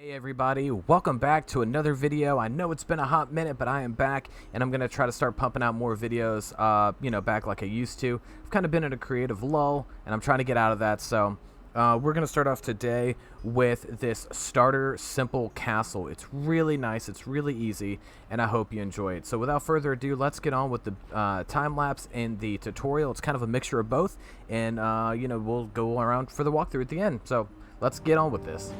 Hey everybody, welcome back to another video. I know it's been a hot minute, but I am back and I'm gonna try to start pumping out more videos, back like I used to. I've kind of been in a creative lull and I'm trying to get out of that, so we're gonna start off today with this starter simple castle. It's really nice, it's really easy, and I hope you enjoy it. So without further ado, let's get on with the time lapse and the tutorial. It's kind of a mixture of both, and we'll go around for the walkthrough at the end. So let's get on with this.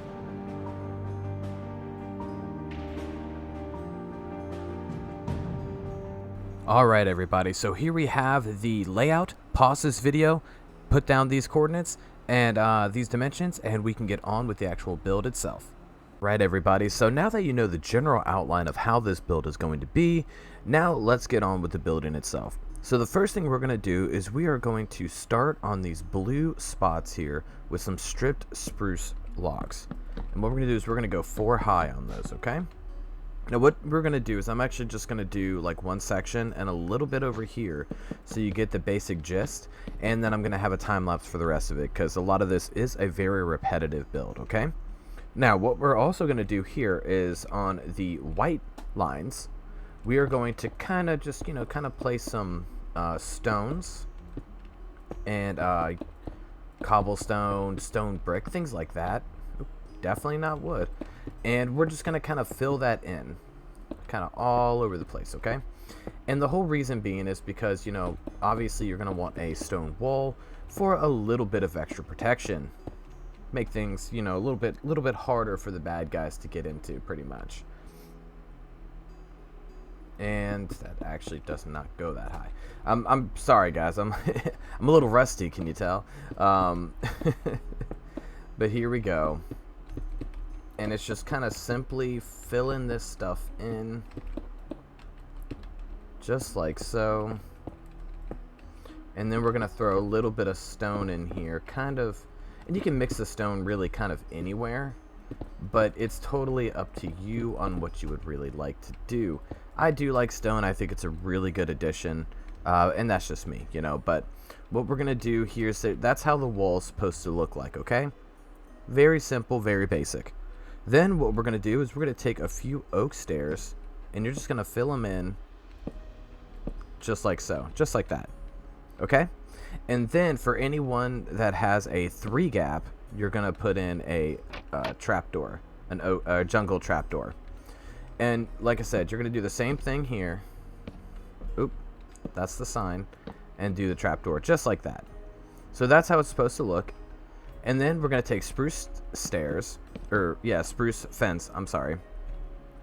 Alright everybody, so here we have the layout. Pause this video, put down these coordinates and these dimensions, and we can get on with the actual build itself. Right everybody, so now that you know the general outline of how this build is going to be, now let's get on with the building itself. So the first thing we're going to do is we are going to start on these blue spots here with some stripped spruce logs. And what we're going to do is we're going to go 4 high on those, okay? Now what we're going to do is I'm actually just going to do like one section and a little bit over here so you get the basic gist, and then I'm going to have a time lapse for the rest of it because a lot of this is a very repetitive build, okay? Now what we're also going to do here is on the white lines, we are going to kind of just, kind of place some stones and cobblestone, stone brick, things like that. Definitely not wood. And we're just going to kind of fill that in kind of all over the place, okay? And the whole reason being is because, obviously you're going to want a stone wall for a little bit of extra protection. Make things, a little bit harder for the bad guys to get into, pretty much. And that actually does not go that high. I'm sorry guys, I'm I'm a little rusty, can you tell? But here we go. And it's just kind of simply filling this stuff in just like so. And then we're going to throw a little bit of stone in here, kind of, and you can mix the stone really kind of anywhere, but it's totally up to you on what you would really like to do. I do like stone. I think it's a really good addition, and that's just me, but what we're going to do here is that's how the wall's supposed to look like, okay? Very simple, very basic. Then what we're going to do is we're going to take a few oak stairs and you're just going to fill them in just like so, just like that. Okay? And then for anyone that has a 3 gap, you're going to put in a trapdoor, a jungle trapdoor. And like I said, you're going to do the same thing here. Oop, that's the sign. And do the trapdoor just like that. So that's how it's supposed to look. And then we're going to take spruce stairs, spruce fence, I'm sorry,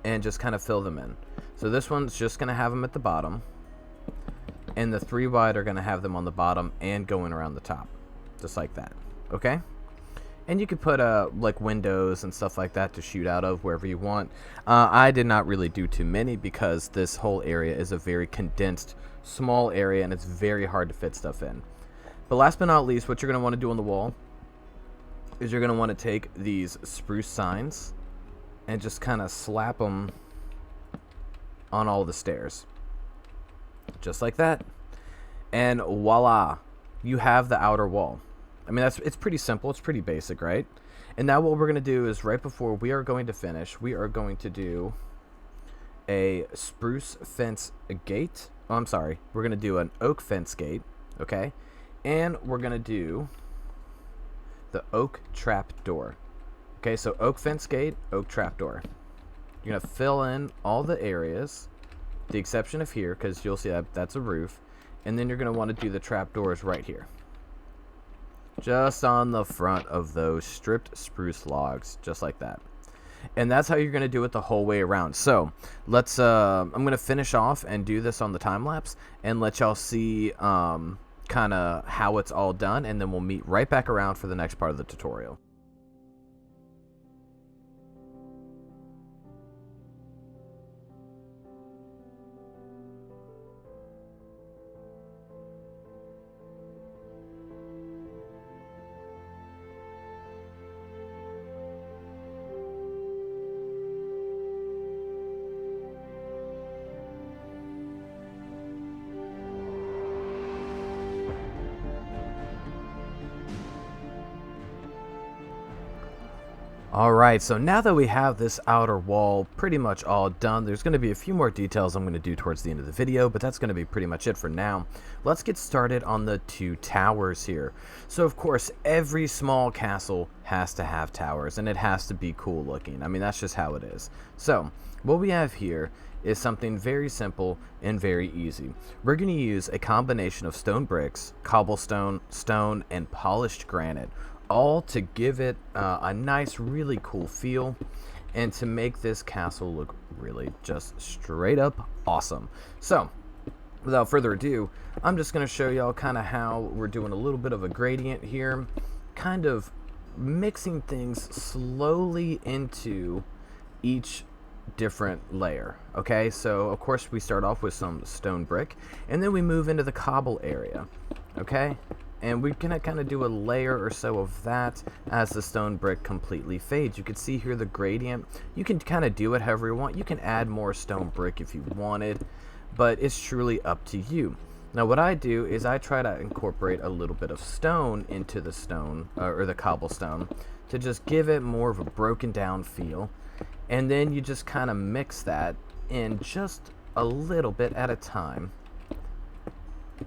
and just kind of fill them in. So this one's just going to have them at the bottom, and the 3 wide are going to have them on the bottom and going around the top, just like that, okay? And you could put like windows and stuff like that to shoot out of wherever you want. I did not really do too many because this whole area is a very condensed, small area, and it's very hard to fit stuff in. But last but not least, what you're going to want to do on the wall is you're going to want to take these spruce signs and just kind of slap them on all the stairs. Just like that. And voila, you have the outer wall. I mean, it's pretty simple. It's pretty basic, right? And now what we're going to do is right before we are going to finish, we are going to do a spruce fence gate. Oh, I'm sorry. We're going to do an oak fence gate, okay? And we're going to do the oak trap door. Okay, so oak fence gate, oak trap door. You're gonna fill in all the areas, the exception of here, because you'll see that's a roof, and then you're gonna want to do the trap doors right here, just on the front of those stripped spruce logs, just like that. And that's how you're gonna do it the whole way around. So let's I'm gonna finish off and do this on the time lapse and let y'all see kind of how it's all done, and then we'll meet right back around for the next part of the tutorial. Alright, so now that we have this outer wall pretty much all done, there's going to be a few more details I'm going to do towards the end of the video, but that's going to be pretty much it for now. Let's get started on the 2 towers here. So of course, every small castle has to have towers, and it has to be cool looking. I mean, that's just how it is. So, what we have here is something very simple and very easy. We're going to use a combination of stone bricks, cobblestone, stone, and polished granite, all to give it a nice, really cool feel, and to make this castle look really just straight up awesome. So, without further ado, I'm just going to show y'all kind of how we're doing a little bit of a gradient here, kind of mixing things slowly into each different layer. Okay, so of course we start off with some stone brick, and then we move into the cobble area. Okay, and we're gonna kind of do a layer or so of that as the stone brick completely fades. You can see here the gradient. You can kind of do it however you want. You can add more stone brick if you wanted, but it's truly up to you. Now what I do is I try to incorporate a little bit of stone into the stone, or the cobblestone, to just give it more of a broken down feel. And then you just kind of mix that in just a little bit at a time.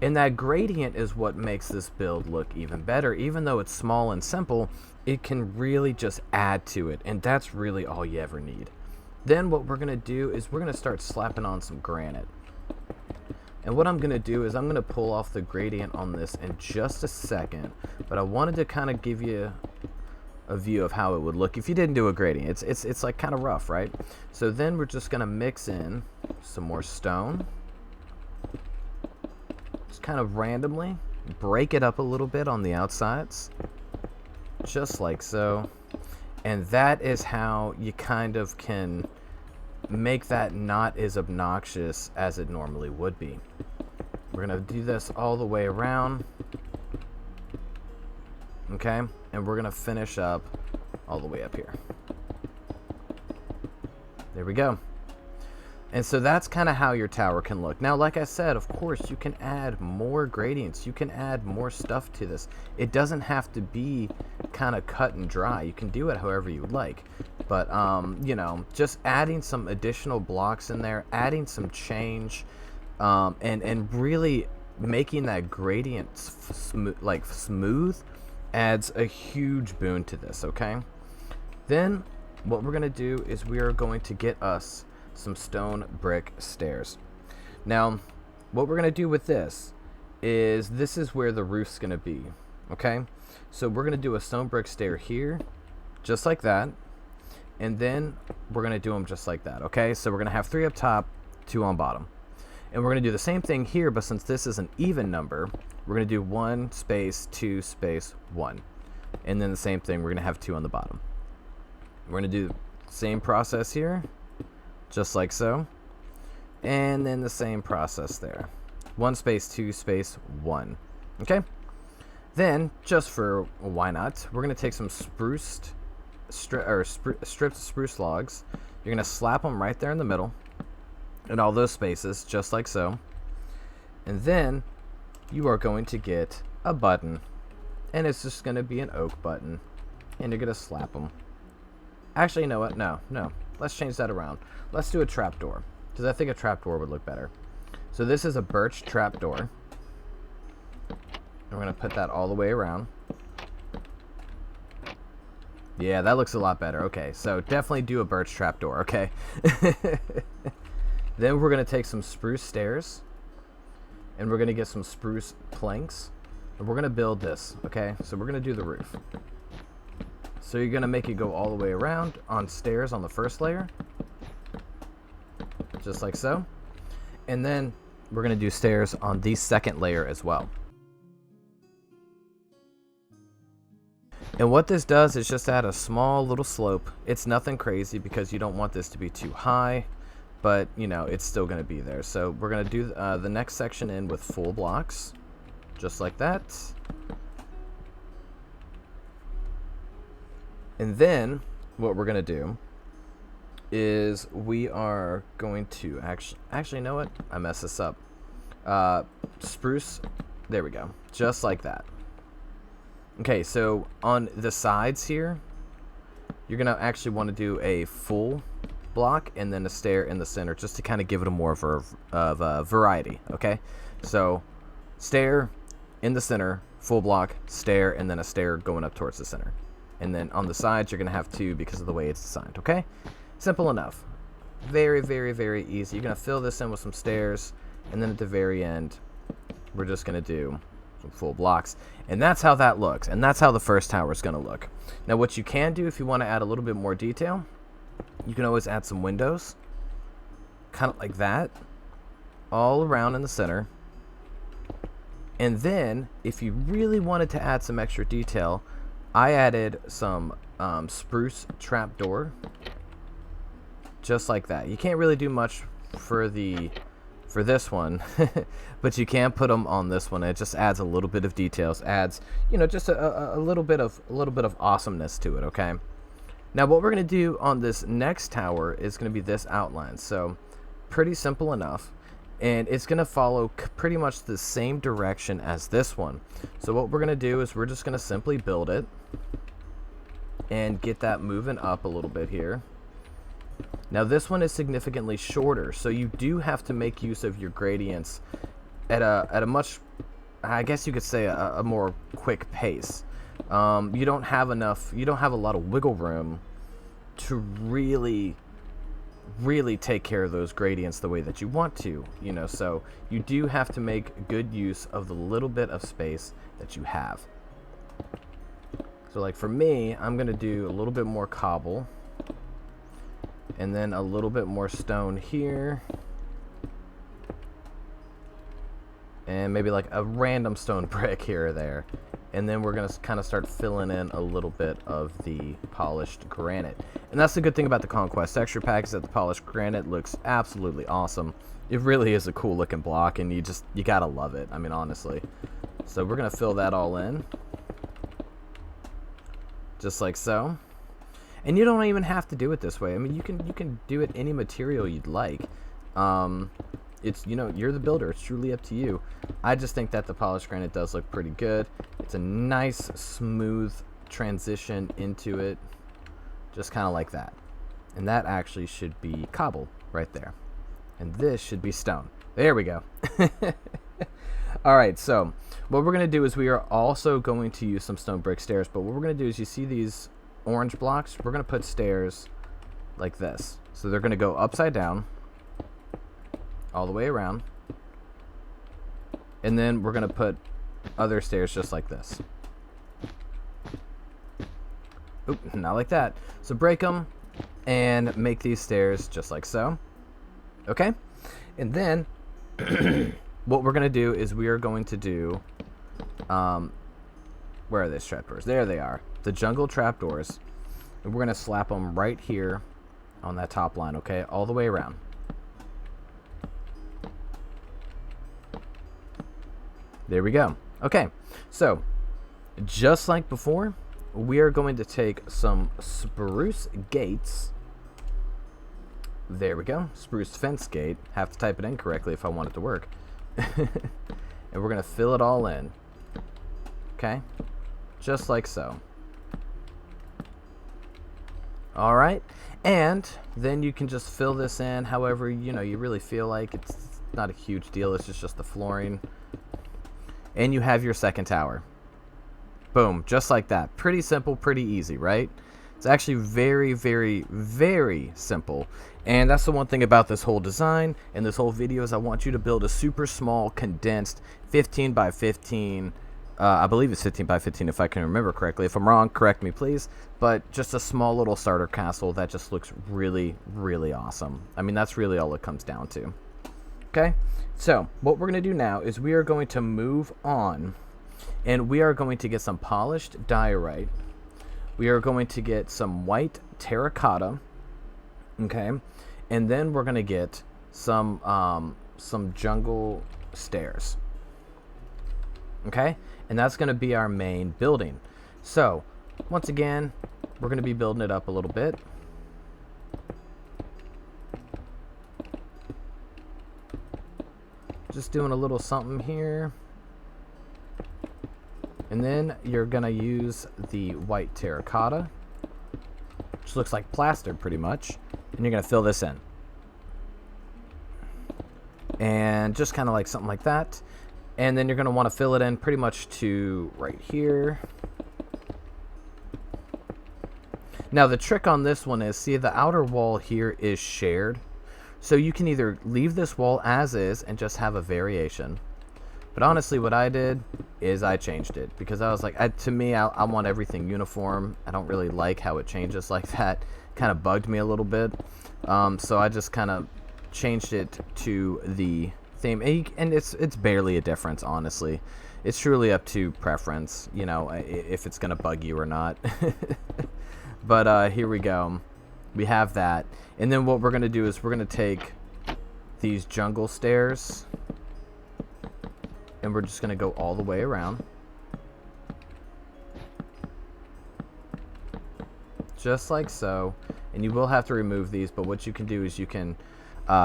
And that gradient is what makes this build look even better. Even though it's small and simple, it can really just add to it. And that's really all you ever need. Then what we're going to do is we're going to start slapping on some granite. And what I'm going to do is I'm going to pull off the gradient on this in just a second. But I wanted to kind of give you a view of how it would look if you didn't do a gradient. It's like kind of rough, right? So then we're just going to mix in some more stone. Just kind of randomly break it up a little bit on the outsides, just like so. And that is how you kind of can make that not as obnoxious as it normally would be. We're going to do this all the way around. Okay, and we're going to finish up all the way up here. There we go. And so that's kind of how your tower can look. Now, like I said, of course, you can add more gradients. You can add more stuff to this. It doesn't have to be kind of cut and dry. You can do it however you would like. But, you know, just adding some additional blocks in there, adding some change, and really making that gradient smooth adds a huge boon to this, okay? Then what we're going to do is we are going to get us some stone brick stairs. Now, what we're going to do with this is where the roof's going to be, okay? So we're going to do a stone brick stair here, just like that, and then we're going to do them just like that, okay? So we're going to have 3 up top, 2 on bottom. And we're going to do the same thing here, but since this is an even number, we're going to do 1 space 2 space 1. And then the same thing, we're going to have 2 on the bottom. We're going to do the same process here, just like so. And then the same process there. 1 space 2 space 1. Okay? Then, just for why not, we're going to take some stripped spruce logs. You're going to slap them right there in the middle, in all those spaces, just like so. And then you are going to get a button, and it's just going to be an oak button, and you're going to slap them. Actually, you know what? No. Let's change that around. Let's do a trapdoor, because I think a trapdoor would look better. So this is a birch trapdoor. We're going to put that all the way around. Yeah, that looks a lot better. Okay, so definitely do a birch trapdoor, okay? Then we're going to take some spruce stairs, and we're going to get some spruce planks, and we're going to build this, okay? So we're going to do the roof. So you're going to make it go all the way around on stairs on the first layer, just like so. And then we're going to do stairs on the second layer as well. And what this does is just add a small little slope. It's nothing crazy because you don't want this to be too high, but you know, it's still going to be there. So we're going to do the next section in with full blocks, just like that. And then what we're going to do is we are going to actually, you know what? I messed this up. Spruce, there we go, just like that. Okay, so on the sides here, you're going to actually want to do a full block and then a stair in the center, just to kind of give it a more of a variety, okay? So stair in the center, full block, stair, and then a stair going up towards the center. And then on the sides, you're going to have 2 because of the way it's designed, okay? Simple enough. Very, very, very easy. You're going to fill this in with some stairs, and then at the very end, we're just going to do some full blocks. And that's how that looks, and that's how the first tower is going to look. Now, what you can do if you want to add a little bit more detail, you can always add some windows, kind of like that, all around in the center. And then, if you really wanted to add some extra detail, I added some spruce trapdoor, just like that. You can't really do much for this one, but you can put them on this one. It just adds a little bit of details, adds, you know, just a little bit of awesomeness to it. Okay. Now, what we're gonna do on this next tower is gonna be this outline. So, pretty simple enough. And it's going to follow pretty much the same direction as this one. So what we're going to do is we're just going to simply build it and get that moving up a little bit here. Now this one is significantly shorter, so you do have to make use of your gradients at a much, I guess you could say, a more quick pace. You don't have a lot of wiggle room to really take care of those gradients the way that you want to, you know, so you do have to make good use of the little bit of space that you have. So like for me, I'm gonna do a little bit more cobble and then a little bit more stone here, and maybe like a random stone brick here or there. And then we're going to kind of start filling in a little bit of the polished granite. And that's the good thing about the Conquest texture pack, is that the polished granite looks absolutely awesome. It really is a cool looking block, and you gotta love it. I mean, honestly. So we're going to fill that all in, just like so. And you don't even have to do it this way. I mean, you can do it any material you'd like. It's, you know, you're the builder. It's truly up to you. I just think that the polished granite does look pretty good. It's a nice, smooth transition into it, just kind of like that. And that actually should be cobble right there. And this should be stone. There we go. All right, so what we're going to do is we are also going to use some stone brick stairs. But what we're going to do is, you see these orange blocks? We're going to put stairs like this. So they're going to go upside down, all the way around, and then we're going to put other stairs just like this. Oop, not like that. So break them and make these stairs just like so. Okay? And then what we're going to do is we are going to do, where are these trapdoors? There they are. The jungle trapdoors. And we're going to slap them right here on that top line, okay? All the way around. There we go. Okay, so just like before, we are going to take some spruce gates. There we go. Spruce fence gate. Have to type it in correctly if I want it to work. And we're going to fill it all in. Okay? Just like so. All right. And then you can just fill this in however, you know, you really feel like. It's not a huge deal. It's just the flooring. And you have your second tower. Boom, just like that. Pretty simple, pretty easy, right? It's actually very, very, very simple. And that's the one thing about this whole design and this whole video, is I want you to build a super small, condensed 15 by 15. I believe it's 15 by 15 if I can remember correctly. If I'm wrong, correct me, please. But just a small little starter castle that just looks really, really awesome. I mean, that's really all it comes down to. Okay, so what we're going to do now is we are going to move on, and we are going to get some polished diorite. We are going to get some white terracotta, okay, and then we're going to get some jungle stairs, okay, and that's going to be our main building. So once again, we're going to be building it up a little bit. Just doing a little something here. And then you're going to use the white terracotta. just looks like plastered pretty much. And you're going to fill this in. And just kind of like something like that. And then you're going to want to fill it in pretty much to right here. Now the trick on this one is, see, the outer wall here is shared. So you can either leave this wall as is and just have a variation. But honestly, what I did is I changed it. Because I was like, to me, I want everything uniform. I don't really like how it changes like that. Kind of bugged me a little bit. So I just kind of changed it to the theme. And it's barely a difference, honestly. It's truly up to preference, you know, if it's going to bug you or not. But here we go. We have that. And then what we're going to do is we're going to take these jungle stairs. And we're just going to go all the way around. Just like so. And you will have to remove these. But what you can do is you can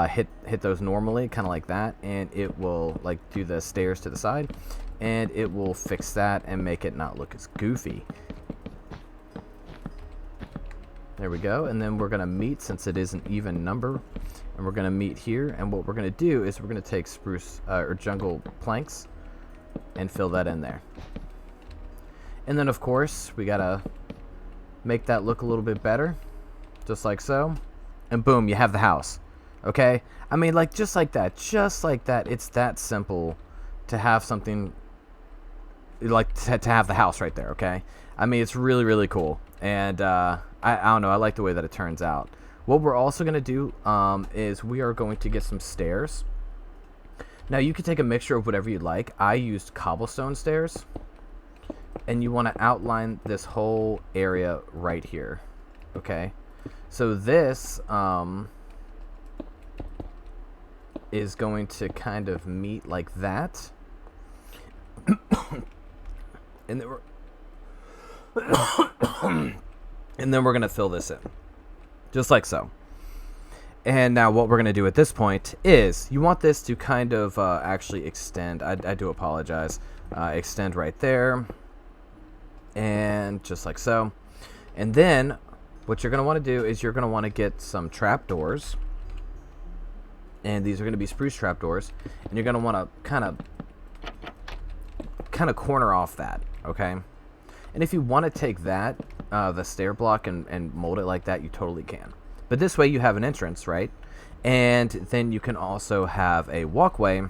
hit those normally. Kind of like that. And it will like do the stairs to the side. And it will fix that and make it not look as goofy. There we go. And then we're going to meet, since it is an even number, and we're going to meet here. And what we're going to do is we're going to take spruce or jungle planks and fill that in there. And then of course we got to make that look a little bit better, just like so. And boom, you have the house. Okay? I mean, like, just like that. It's that simple to have something like to have the house right there. Okay? I mean, it's really, really cool. And I don't know, I like the way that it turns out. What we're also going to do is we are going to get some stairs. Now, you can take a mixture of whatever you like. I used cobblestone stairs. And you want to outline this whole area right here. Okay? So this is going to kind of meet like that. And then we're going to fill this in. Just like so. And now what we're going to do at this point is you want this to kind of actually extend. I do apologize. Extend right there. And just like so. And then what you're going to want to do is you're going to want to get some trapdoors. And these are going to be spruce trapdoors. And you're going to want to kind of corner off that. Okay? And if you want to take that, the stair block, and mold it like that, you totally can. But this way you have an entrance, right? And then you can also have a walkway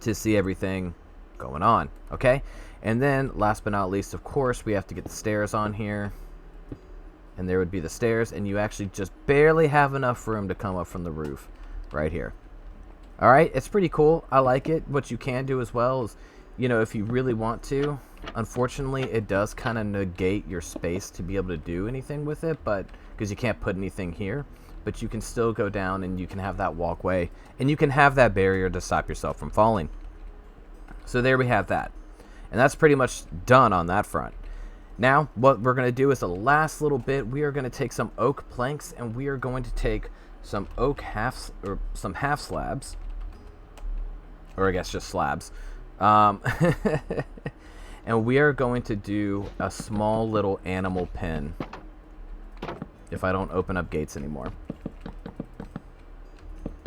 to see everything going on, okay? And then, last but not least, of course, we have to get the stairs on here. And there would be the stairs, and you actually just barely have enough room to come up from the roof right here. Alright, it's pretty cool. I like it. What you can do as well is, you know, if you really want to, unfortunately, it does kind of negate your space to be able to do anything with it, but because you can't put anything here, but you can still go down and you can have that walkway, and you can have that barrier to stop yourself from falling. So there we have that. And that's pretty much done on that front. Now, what we're going to do is the last little bit, we are going to take some oak planks, and we are going to take some oak half slabs, or I guess just slabs. And we are going to do a small little animal pen, if I don't open up gates anymore.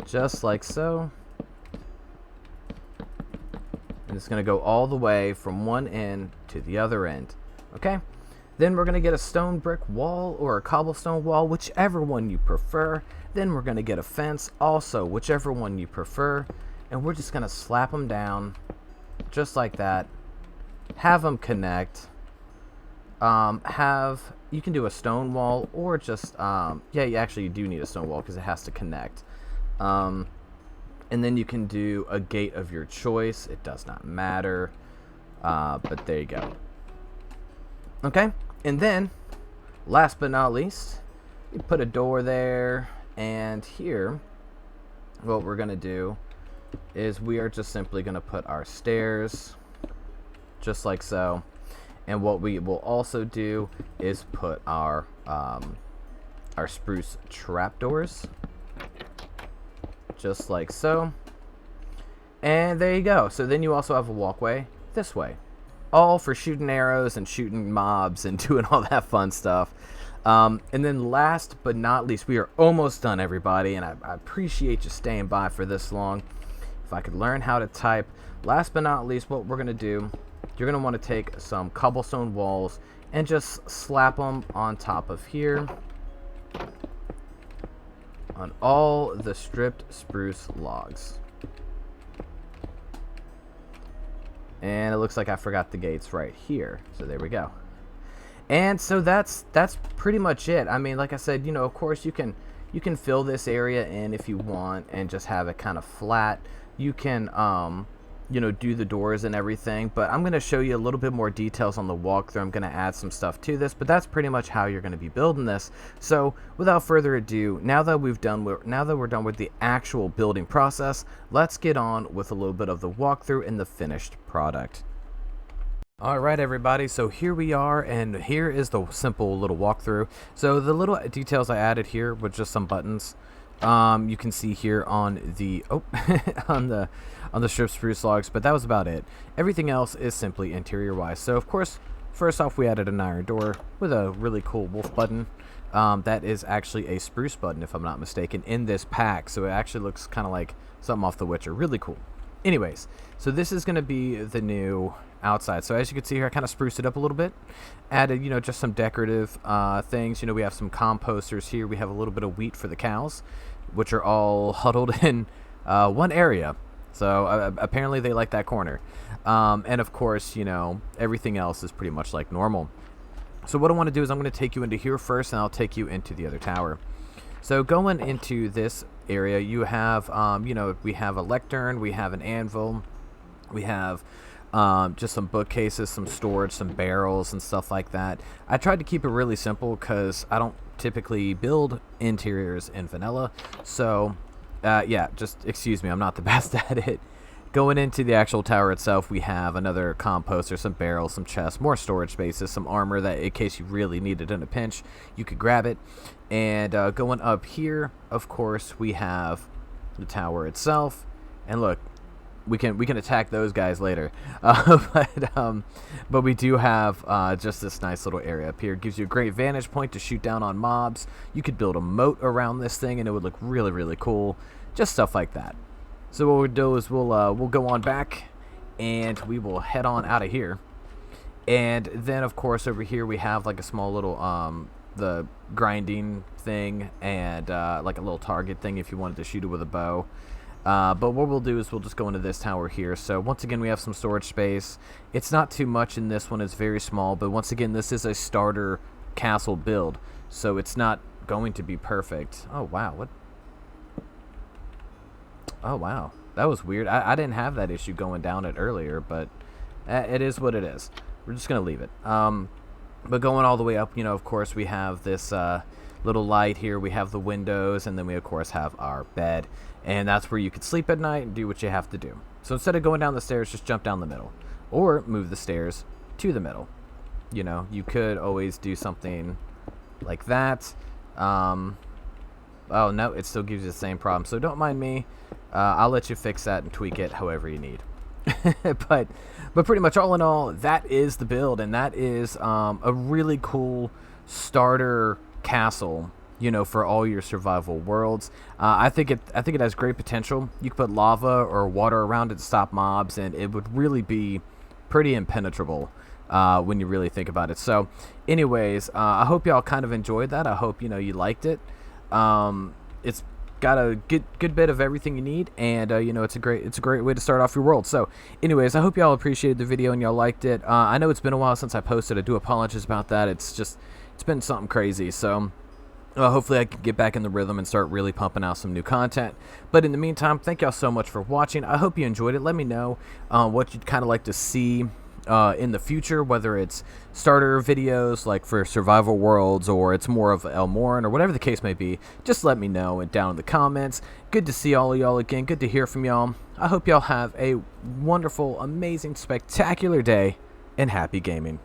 Just like so. And it's going to go all the way from one end to the other end. Okay? Then we're going to get a stone brick wall or a cobblestone wall, whichever one you prefer. Then we're going to get a fence, also whichever one you prefer. And we're just going to slap them down just like that. Have them connect. You can do a stone wall or just you do need a stone wall because it has to connect. And then you can do a gate of your choice. It does not matter. But there you go. Okay. And then, last but not least, you put a door there. And here, what we're going to do is we are just simply going to put our stairs just like so. And what we will also do is put our spruce trapdoors just like so. And there you go. So then you also have a walkway this way, all for shooting arrows and shooting mobs and doing all that fun stuff. And then last but not least, we are almost done, everybody, and I appreciate you staying by for this long. If I could learn how to type. Last but not least, what we're going to do, you're going to want to take some cobblestone walls and just slap them on top of here on all the stripped spruce logs. And it looks like I forgot the gates right here. So there we go. And so that's pretty much it. I mean, like I said, you know, of course you can fill this area in if you want and just have it kind of flat. You can you know, do the doors and everything, but I'm going to show you a little bit more details on the walkthrough. I'm going to add some stuff to this, but that's pretty much how you're going to be building this. So without further ado, now that we're done with the actual building process, let's get on with a little bit of the walkthrough and the finished product. Alright everybody, so here we are, and here is the simple little walkthrough. So the little details I added here were just some buttons. You can see here on the on the stripped spruce logs, but that was about it. Everything else is simply interior wise. So of course, first off, we added an iron door with a really cool wolf button. That is actually a spruce button, if I'm not mistaken, in this pack, so it actually looks kind of like something off The Witcher. Really cool. Anyways, so this is going to be the new outside. So as you can see here, I kind of spruced it up a little bit, added, you know, just some decorative things. You know, we have some composters here. We have a little bit of wheat for the cows, which are all huddled in one area. So apparently they like that corner. And of course, you know, everything else is pretty much like normal. So what I want to do is I'm going to take you into here first, and I'll take you into the other tower. So going into this area, you have, you know, we have a lectern, we have an anvil, we have just some bookcases, some storage, some barrels and stuff like that. I tried to keep it really simple because I don't typically build interiors in vanilla. So yeah, just excuse me, I'm not the best at it. Going into the actual tower itself, we have another composter, some barrels, some chests, more storage spaces, some armor that in case you really need it in a pinch, you could grab it. And going up here, of course, we have the tower itself. And look, we can attack those guys later. But we do have just this nice little area up here. It gives you a great vantage point to shoot down on mobs. You could build a moat around this thing, and it would look really, really cool. Just stuff like that. So what we'll do is we'll go on back, and we will head on out of here. And then of course over here we have like a small little the grinding thing, and like a little target thing if you wanted to shoot it with a bow. But what we'll do is we'll just go into this tower here. So once again, we have some storage space. It's not too much in this one. It's very small, but once again, this is a starter castle build, so it's not going to be perfect. Oh wow, what? Oh wow, that was weird. I didn't have that issue going down it earlier, but it is what it is. We're just gonna leave it. But going all the way up, you know, of course, we have this little light here. We have the windows, and then we of course have our bed, and that's where you can sleep at night and do what you have to do. So instead of going down the stairs, just jump down the middle, or move the stairs to the middle. You know, you could always do something like that. Oh no, it still gives you the same problem, so don't mind me. I'll let you fix that and tweak it however you need. but pretty much all in all, that is the build, and that is a really cool starter castle, you know, for all your survival worlds. I think it has great potential. You could put lava or water around it to stop mobs, and it would really be pretty impenetrable when you really think about it. So anyways, I hope y'all kind of enjoyed that. I hope, you know, you liked it. It's got a good bit of everything you need, and you know, it's a great way to start off your world. So anyways, I hope y'all appreciated the video and y'all liked it. I know it's been a while since I posted. I do apologize about that. It's been something crazy, so hopefully I can get back in the rhythm and start really pumping out some new content. But in the meantime, thank y'all so much for watching. I hope you enjoyed it. Let me know what you'd kind of like to see in the future, whether it's starter videos like for survival worlds, or it's more of Elmoran, or whatever the case may be. Just let me know down in the comments. Good to see all of y'all again. Good to hear from y'all. I hope y'all have a wonderful, amazing, spectacular day, and happy gaming.